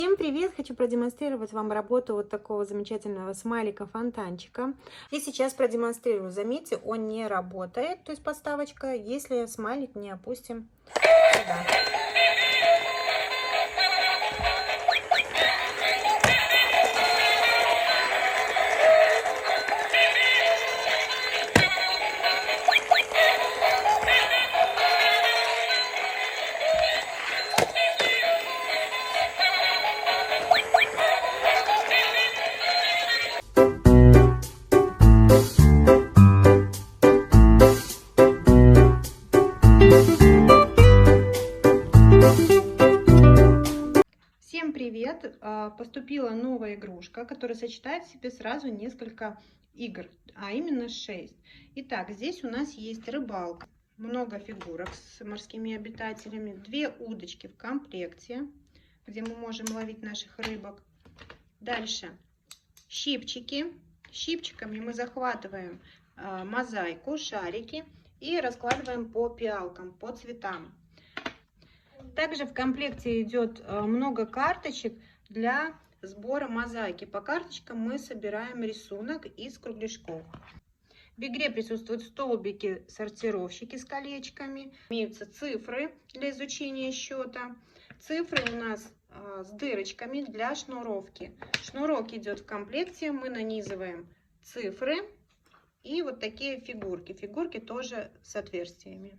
Всем привет! Хочу продемонстрировать вам работу вот такого замечательного смайлика-фонтанчика. И сейчас продемонстрирую. Заметьте, он не работает, то есть подставочка, если смайлик не опустим сюда. Всем привет! Поступила новая игрушка, которая сочетает в себе сразу несколько игр, а именно 6. Итак, здесь у нас есть рыбалка, много фигурок с морскими обитателями, 2 удочки в комплекте, где мы можем ловить наших рыбок. Дальше щипчики. Щипчиками мы захватываем мозаику, шарики и раскладываем по пиалкам, по цветам. Также в комплекте идет много карточек для сбора мозаики. По карточкам мы собираем рисунок из кругляшков. В игре присутствуют столбики, сортировщики с колечками. Имеются цифры для изучения счета. Цифры у нас с дырочками для шнуровки. Шнурок идет в комплекте. Мы нанизываем цифры и вот такие фигурки. Фигурки тоже с отверстиями.